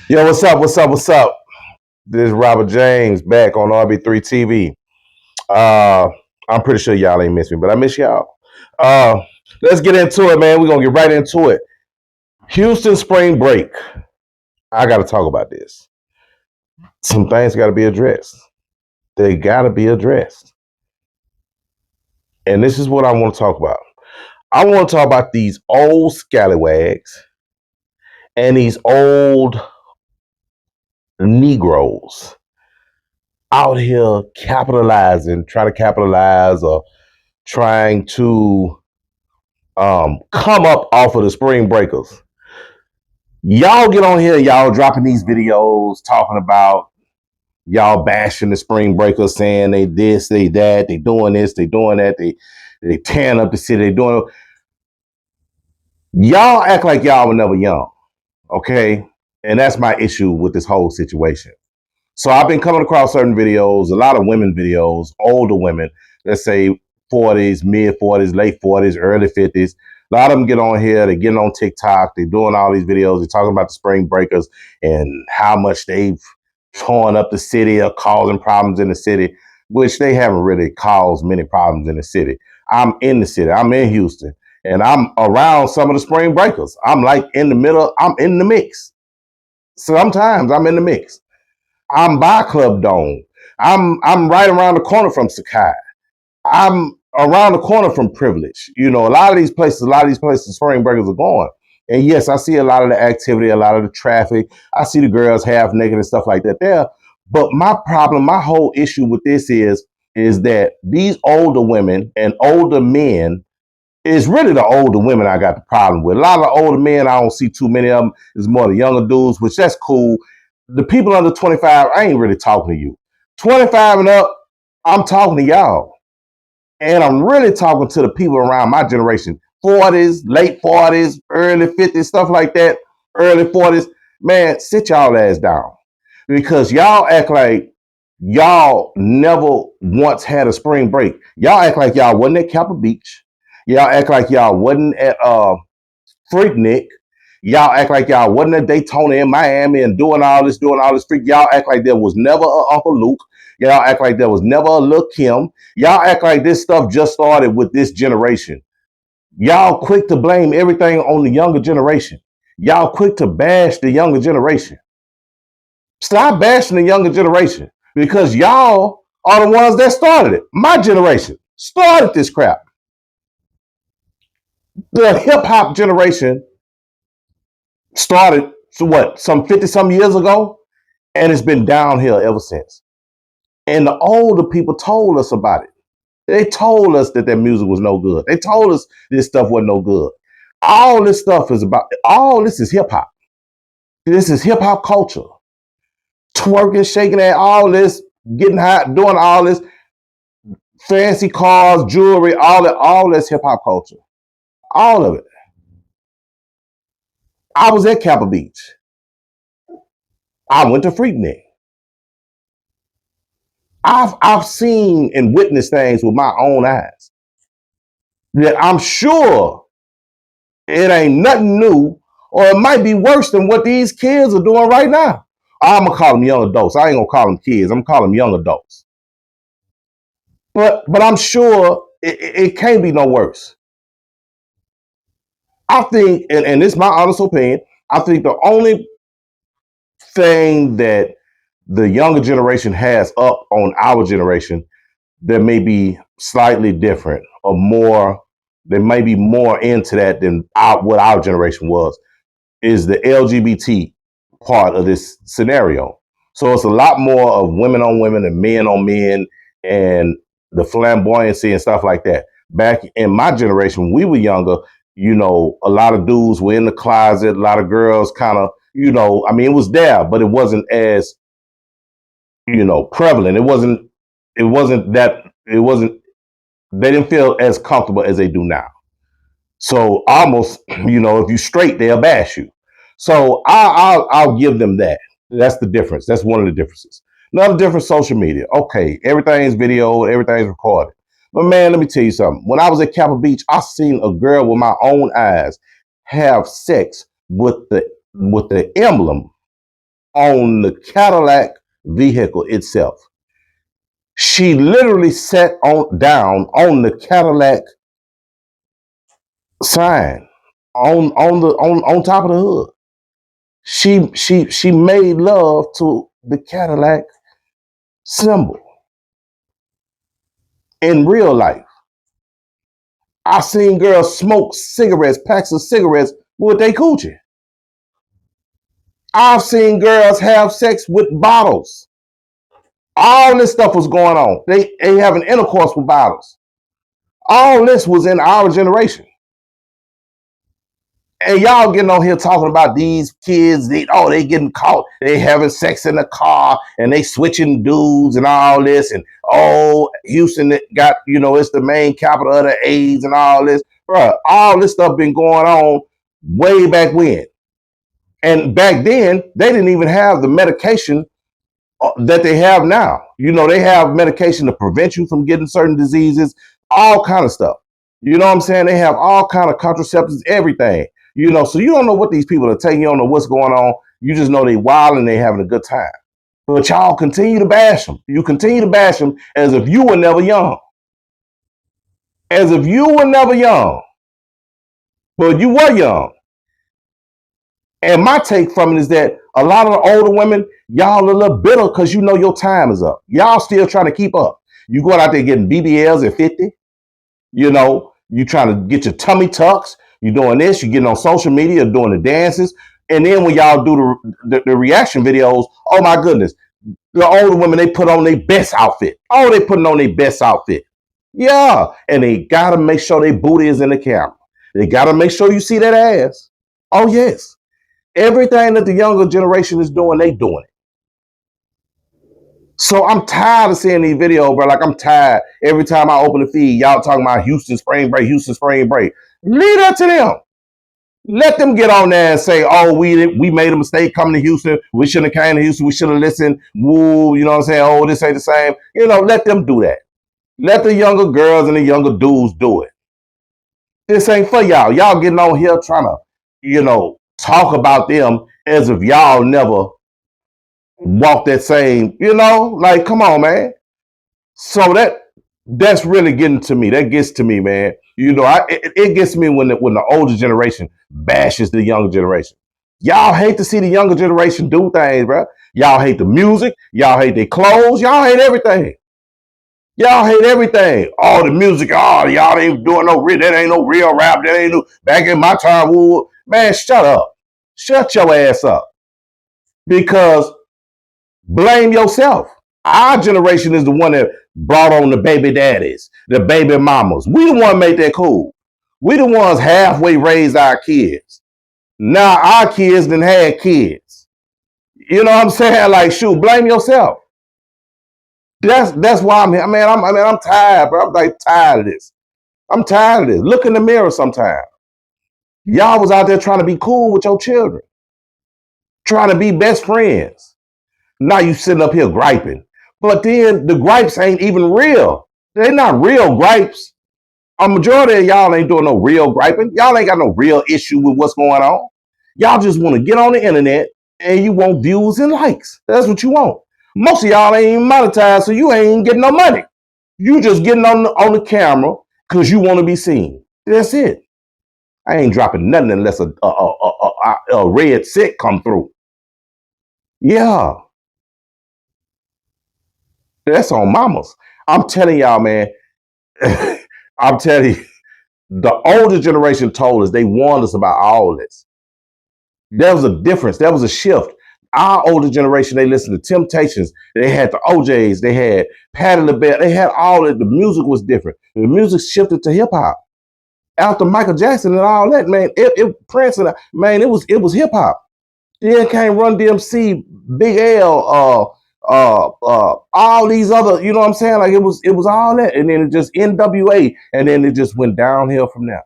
Yo, what's up? What's up? What's up? This is Robert James back on RB3 TV. Uh, I'm pretty sure y'all ain't miss me, but I miss y'all. Uh, let's get into it, man. We're gonna get right into it. Houston spring break. I gotta talk about this. Some things gotta be addressed. They gotta be addressed. And this is what I want to talk about. I want to talk about these old scallywags and these old Negroes out here capitalizing, trying to capitalize or trying to come up off of the spring breakers. Y'all get on here, y'all dropping these videos talking about y'all bashing the spring breakers, saying they this, they that, they doing this, they doing that, they tearing up the city, they doing. Y'all act like y'all were never young, okay? And that's my issue with this whole situation. So I've been coming across certain videos, a lot of women videos, older women, let's say 40s, mid 40s, late 40s, early 50s. A lot of them get on here, they're getting on TikTok, they're doing all these videos, they're talking about the spring breakers and how much they've torn up the city or causing problems in the city, which they haven't really caused many problems in the city. I'm in the city, I'm in Houston, and I'm around some of the spring breakers. I'm like in the middle, I'm in the mix. Sometimes I'm in the mix. I'm by Club Dome. I'm right around the corner from Sakai. I'm around the corner from Privilege. You know, a lot of these places, spring breakers are going. And yes, I see a lot of the activity, a lot of the traffic. I see the girls half naked and stuff like that there. But my problem, my whole issue with this is that these older women and older men, it's really the older women I got the problem with. A lot of the older men, I don't see too many of them. It's more the younger dudes, which that's cool. The people under 25, I ain't really talking to you. 25 and up, I'm talking to y'all. And I'm really talking to the people around my generation. 40s, late 40s, early 50s, stuff like that, early 40s. Man, sit y'all ass down. Because y'all act like y'all never once had a spring break. Y'all act like y'all wasn't at Capitol Beach. Y'all act like y'all wasn't at Freaknik. Y'all act like y'all wasn't at Daytona in Miami and doing all this freak. Y'all act like there was never a Uncle Luke. Y'all act like there was never a Lil Kim. Y'all act like this stuff just started with this generation. Y'all quick to blame everything on the younger generation. Y'all quick to bash the younger generation. Stop bashing the younger generation because y'all are the ones that started it. My generation started this crap. The hip hop generation started some 50 some years ago, and it's been downhill ever since. And the older people told us about it. They told us that their music was no good. They told us this stuff wasn't no good. All this is hip hop. This is hip hop culture. Twerking, shaking at all this, getting hot, doing all this, fancy cars, jewelry, all this hip hop culture. All of it. I was at Capitol Beach. I went to Freaknik. I've seen and witnessed things with my own eyes that I'm sure it ain't nothing new, or it might be worse than what these kids are doing right now. I'm gonna call them young adults. I ain't gonna call them kids. I'm gonna call them young adults. But I'm sure it can't be no worse. I think, and this is my honest opinion, I think the only thing that the younger generation has up on our generation that may be slightly different or more, they may be more into that than what our generation was, is the LGBT part of this scenario. So it's a lot more of women on women and men on men and the flamboyancy and stuff like that. Back in my generation, when we were younger, you know, a lot of dudes were in the closet, a lot of girls kind of, you know, I mean, it was there, but it wasn't as, you know, prevalent. It wasn't, they didn't feel as comfortable as they do now. So almost, you know, if you straight, they'll bash you. So I'll give them that. That's the difference. That's one of the differences. Another difference, social media. Okay, everything's videoed, everything's recorded. But man, let me tell you something. When I was at Capitol Beach, I seen a girl with my own eyes have sex with the emblem on the Cadillac vehicle itself. She literally sat down on the Cadillac sign on top of the hood. She made love to the Cadillac symbol in real life. I've seen girls smoke cigarettes, packs of cigarettes with their coochie. I've seen girls have sex with bottles. All this stuff was going on. They having intercourse with bottles. All this was in our generation. And y'all getting on here talking about these kids, they getting caught, they having sex in the car and they switching dudes and all this. And Houston got, it's the main capital of the AIDS and all this. Bruh, all this stuff been going on way back when. And back then, they didn't even have the medication that they have now. They have medication to prevent you from getting certain diseases, all kind of stuff. You know what I'm saying? They have all kind of contraceptives, everything. So you don't know what these people are taking. You don't know what's going on. You just know they wild and they having a good time. But y'all continue to bash them. You continue to bash them as if you were never young. As if you were never young. But you were young. And my take from it is that a lot of the older women, y'all a little bitter because you know your time is up. Y'all still trying to keep up. You going out there getting BBLs at 50. You trying to get your tummy tucks. You doing this. You getting on social media, doing the dances. And then when y'all do the reaction videos, oh my goodness. The older women, they put on their best outfit. Oh, they putting on their best outfit. Yeah. And they got to make sure their booty is in the camera. They got to make sure you see that ass. Oh, yes. Everything that the younger generation is doing, they doing it. So I'm tired of seeing these videos, bro. Like, I'm tired. Every time I open the feed, y'all talking about Houston spring break, Houston spring break. Leave that to them. Let them get on there and say, oh, we made a mistake coming to Houston. We shouldn't have came to Houston. We should have listened. Woo, you know what I'm saying? Oh, this ain't the same. Let them do that. Let the younger girls and the younger dudes do it. This ain't for y'all. Y'all getting on here trying to, talk about them as if y'all never walk that same, like, come on, man. So that's really getting to me. That gets to me, man. It gets me when the older generation bashes the younger generation. Y'all hate to see the younger generation do things, bro. Y'all hate the music. Y'all hate their clothes. Y'all hate everything. Y'all hate everything. All the music. Oh, y'all ain't doing that ain't no real rap. That ain't no, back in my time. Woo. Man, shut up. Shut your ass up. Because blame yourself. Our generation is the one that brought on the baby daddies, the baby mamas. We the one made that cool. We the ones halfway raised our kids. Now our kids done had kids. You know what I'm saying? Like, shoot, blame yourself. That's why I'm here. Man, I'm tired, bro. I'm like tired of this. I'm tired of this. Look in the mirror sometime. Y'all was out there trying to be cool with your children. Trying to be best friends. Now you sitting up here griping. But then the gripes ain't even real. They're not real gripes. A majority of y'all ain't doing no real griping. Y'all ain't got no real issue with what's going on. Y'all just want to get on the internet and you want views and likes. That's what you want. Most of y'all ain't even monetized, so you ain't getting no money. You just getting on the camera because you want to be seen. That's it. I ain't dropping nothing unless a red set come through. Yeah. That's on mamas. I'm telling y'all, man. I'm telling you, the older generation told us, they warned us about all this. There was a difference. There was a shift. Our older generation, they listened to Temptations. They had the OJs. They had Patti LaBelle. They had all that. The music was different. The music shifted to hip hop. After Michael Jackson and all that, man, Prince and man, it was hip hop. Then came Run DMC, Big L, all these other, you know what I'm saying? Like it was all that, and then it just NWA, and then it just went downhill from there.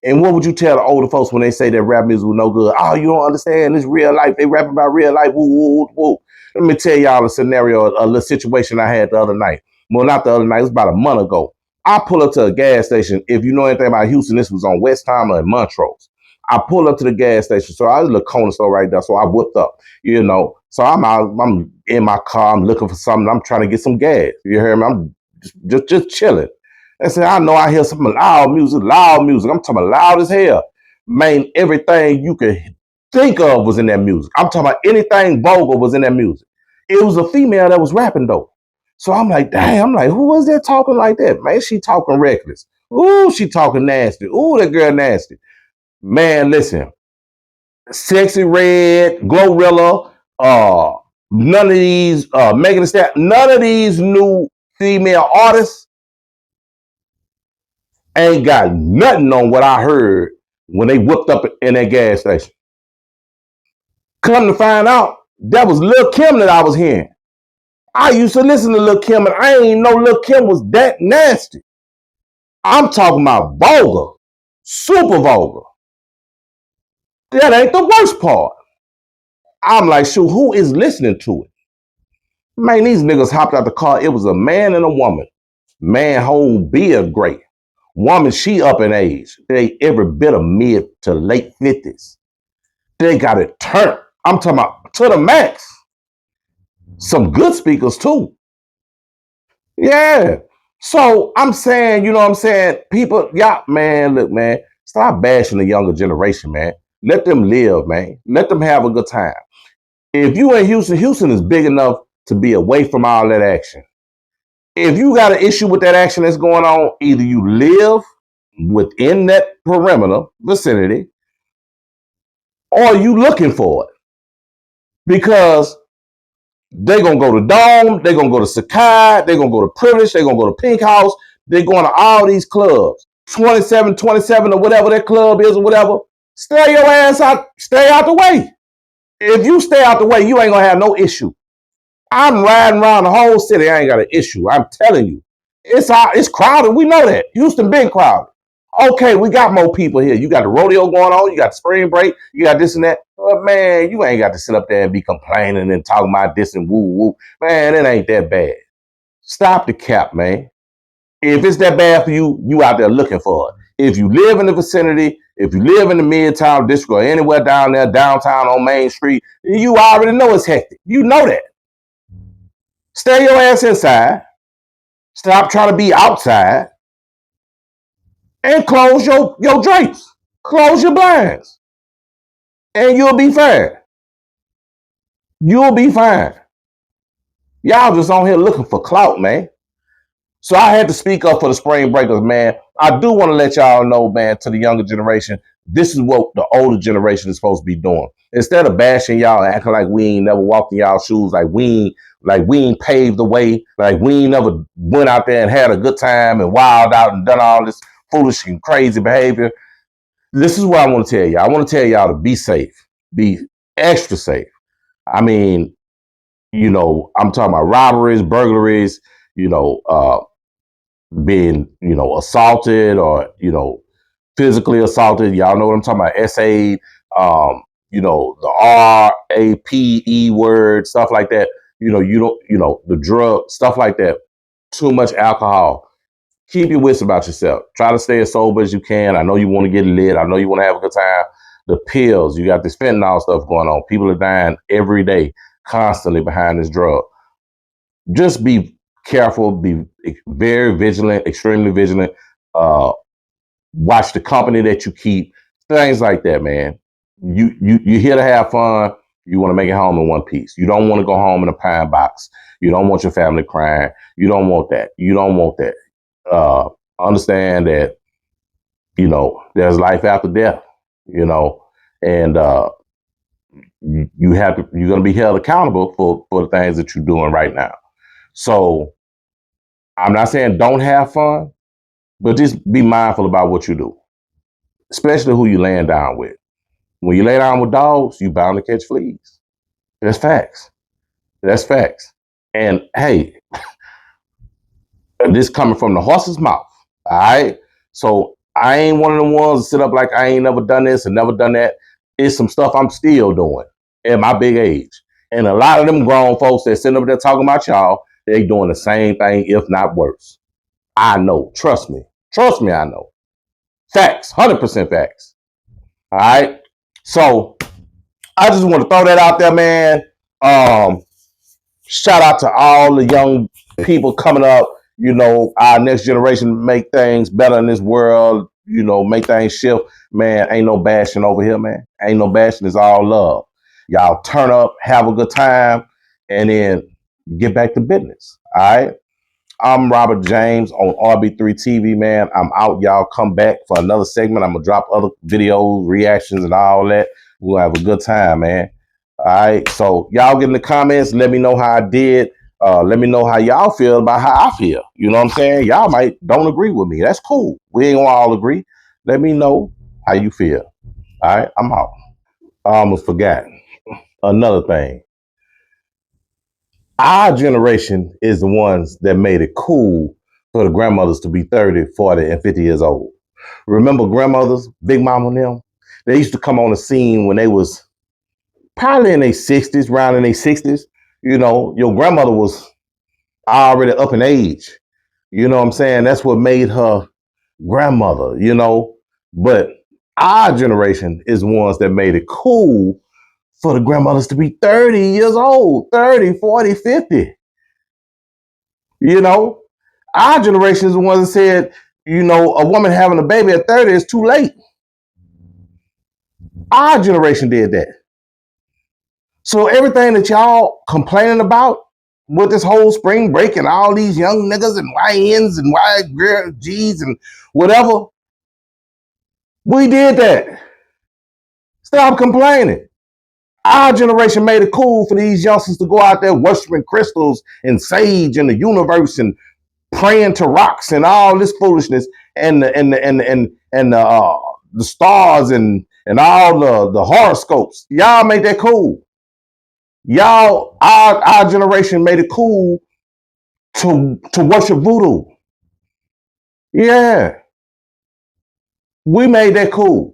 And what would you tell the older folks when they say that rap music was no good? Oh, you don't understand. It's real life. They rapping about real life. Woo, woo, woo. Let me tell y'all a scenario, a little situation I had the other night. Well, not the other night. It was about a month ago. I pull up to a gas station. If you know anything about Houston, this was on Westheimer and Montrose. I pull up to the gas station. So I was a little corner store right there. So I whipped up, So I'm in my car, I'm looking for something, I'm trying to get some gas. You hear me? I'm just chilling. I said, I know I hear some loud music. I'm talking about loud as hell. Man, everything you could think of was in that music. I'm talking about anything vulgar was in that music. It was a female that was rapping though. So I'm like, damn, I'm like, who was that talking like that? Man, she talking reckless. Ooh, she talking nasty. Ooh, that girl nasty. Man, listen. Sexy Red, Glorilla, none of these, Megan Thee Stallion, none of these new female artists ain't got nothing on what I heard when they whipped up in that gas station. Come to find out, that was Lil' Kim that I was hearing. I used to listen to Lil' Kim, and I didn't even know Lil' Kim was that nasty. I'm talking about vulgar, super vulgar. That ain't the worst part. I'm like, shoot, who is listening to it? Man, these niggas hopped out the car. It was a man and a woman. Man, whole beard gray. Woman, she up in age. They every bit of mid to late 50s. They got it turned. I'm talking about to the max. Some good speakers too. Yeah. So I'm saying, you know what I'm saying? People, yeah, man, look, man, stop bashing the younger generation, man. Let them live, man. Let them have a good time. If you in Houston, Houston is big enough to be away from all that action. If you got an issue with that action that's going on, either you live within that perimeter vicinity or you looking for it. Because they're going to go to Dome, they're going to go to Sakai, they're going to go to Privilege, they're going to go to Pink House, they're going to all these clubs. 27 or whatever that club is or whatever. Stay your ass out, stay out the way. If you stay out the way, you ain't going to have no issue. I'm riding around the whole city. I ain't got an issue. I'm telling you. It's crowded. We know that. Houston been crowded. Okay, we got more people here. You got the rodeo going on. You got spring break. You got this and that. But man, you ain't got to sit up there and be complaining and talking about this and woo woo. Man, it ain't that bad. Stop the cap, man. If it's that bad for you, you out there looking for it. If you live in the vicinity, if you live in the Midtown District or anywhere down there, downtown on Main Street, you already know it's hectic. You know that. Stay your ass inside. Stop trying to be outside. And close your drapes. Close your blinds. And you'll be fine. You'll be fine. Y'all just on here looking for clout, man. So I had to speak up for the spring breakers, man. I do want to let y'all know, man, to the younger generation, this is what the older generation is supposed to be doing. Instead of bashing y'all and acting like we ain't never walked in y'all shoes, like we ain't paved the way, like we ain't never went out there and had a good time and wild out and done all this foolish and crazy behavior. This is what I want to tell y'all. I want to tell y'all to be safe, be extra safe. I mean, you know, I'm talking about robberies, burglaries, you know, being, you know, assaulted or, you know, physically assaulted. Y'all know what I'm talking about. SA, you know, the RAPE word, stuff like that. You know, you don't, you know, the drug, stuff like that. Too much alcohol. Keep your wits about yourself. Try to stay as sober as you can. I know you want to get lit. I know you want to have a good time. The pills, you got this fentanyl stuff going on. People are dying every day, constantly behind this drug. Just be careful, be very vigilant, extremely vigilant. Watch the company that you keep, things like that, man. You're here to have fun. You want to make it home in one piece. You don't want to go home in a pine box. You don't want your family crying. You don't want that. You don't want that. Understand that, you know, there's life after death, you know, and you're going to be held accountable for the things that you're doing right now. So I'm not saying don't have fun, but just be mindful about what you do, especially who you laying down with. When you lay down with dogs, you bound to catch fleas. That's facts. That's facts. And hey, this coming from the horse's mouth. All right. So I ain't one of the ones to sit up like I ain't never done this and never done that. It's some stuff I'm still doing at my big age. And a lot of them grown folks that sitting up there talking about y'all, they doing the same thing, if not worse. I know. Trust me. Trust me, I know. Facts. 100% facts. All right. So I just want to throw that out there, man. Um, Shout out to all the young people coming up. You know, our next generation make things better in this world. You know, make things shift. Man, ain't no bashing over here, man. Ain't no bashing. It's all love. Y'all turn up, have a good time, and then get back to business. All right. I'm Robert James on RB3 TV, man. I'm out. Y'all come back for another segment. I'm gonna drop other videos, reactions, and all that. We'll have a good time, man. All right. So y'all get in the comments. Let me know how I did. Let me know how y'all feel about how I feel. You know what I'm saying? Y'all might don't agree with me. That's cool. We ain't gonna all agree. Let me know how you feel. All right. I'm out. I almost forgot another thing. Our generation is the ones that made it cool for the grandmothers to be 30, 40, and 50 years old. Remember grandmothers, Big Mama and them? They used to come on the scene when they was probably in their 60s, around in their 60s. You know, your grandmother was already up in age. You know what I'm saying? That's what made her grandmother, you know. But our generation is the ones that made it cool for the grandmothers to be 30 years old, 30, 40, 50. You know, our generation is the ones that said, you know, a woman having a baby at 30 is too late. Our generation did that. So everything that y'all complaining about with this whole spring break and all these young niggas and YNs and YGs and whatever, we did that. Stop complaining. Our generation made it cool for these youngsters to go out there worshiping crystals and sage and the universe and praying to rocks and all this foolishness and the stars and all the horoscopes. Y'all made that cool. Y'all, our generation made it cool to worship voodoo. Yeah, we made that cool.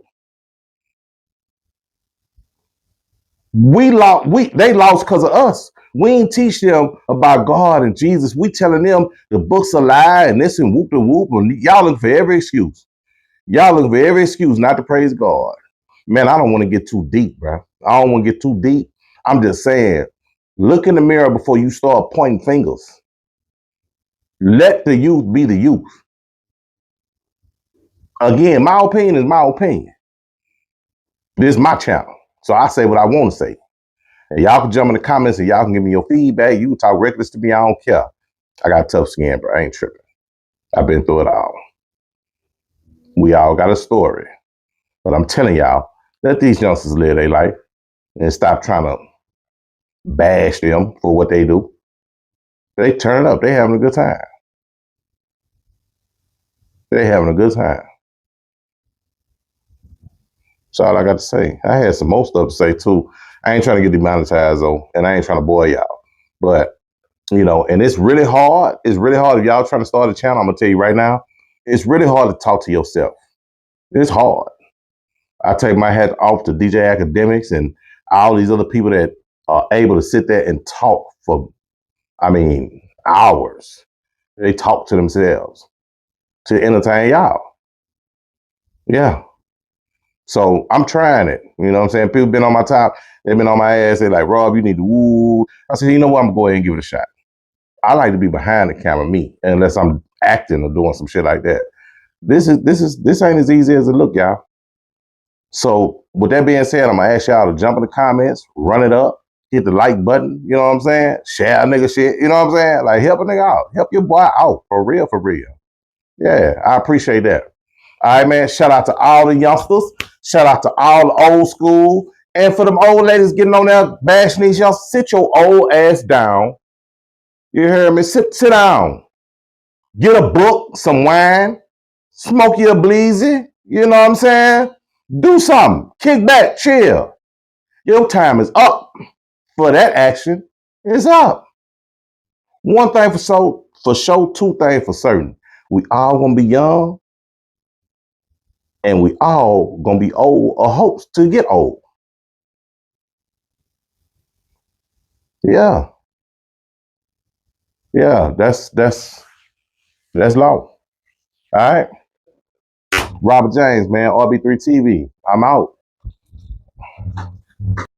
They lost because of us. We ain't teach them about God and Jesus. We telling them the book's a lie and this and whoop the whoop and y'all look for every excuse. Y'all looking for every excuse not to praise God. Man, I don't want to get too deep, bro. I don't want to get too deep. I'm just saying, look in the mirror before you start pointing fingers. Let the youth be the youth. Again, my opinion is my opinion. This is my channel. So I say what I want to say. And y'all can jump in the comments and y'all can give me your feedback. You can talk reckless to me. I don't care. I got tough skin, bro. I ain't tripping. I've been through it all. We all got a story. But I'm telling y'all, let these youngsters live their life and stop trying to bash them for what they do. They turn up. They having a good time. They having a good time. That's all I got to say. I had some more stuff to say too. I ain't trying to get demonetized though, and I ain't trying to bore y'all. But you know, and it's really hard. It's really hard if y'all trying to start a channel. I'm gonna tell you right now, it's really hard to talk to yourself. It's hard. I take my hat off to DJ Academics and all these other people that are able to sit there and talk for, I mean, hours. They talk to themselves to entertain y'all. Yeah. So I'm trying it. You know what I'm saying? People been on my top. They've been on my ass. They're like, Rob, you need to woo. I said, you know what? I'm going to go ahead and give it a shot. I like to be behind the camera, me, unless I'm acting or doing some shit like that. This ain't as easy as it look, y'all. So with that being said, I'm going to ask y'all to jump in the comments, run it up, hit the like button. You know what I'm saying? Share a nigga shit. You know what I'm saying? Like help a nigga out. Help your boy out. For real, for real. Yeah, I appreciate that. All right, man. Shout out to all the youngsters. Shout out to all the old school. And for them old ladies getting on there bashing these young, sit your old ass down. You hear me? Sit down. Get a book, some wine, smoke your bleezy. You know what I'm saying? Do something. Kick back, chill. Your time is up for that action. It's up. One thing for sure, two things for certain. We all gonna be young and we all gonna be old or hopes to get old. Yeah. Yeah, that's law. All right. Robert James, man, RB3 TV. I'm out.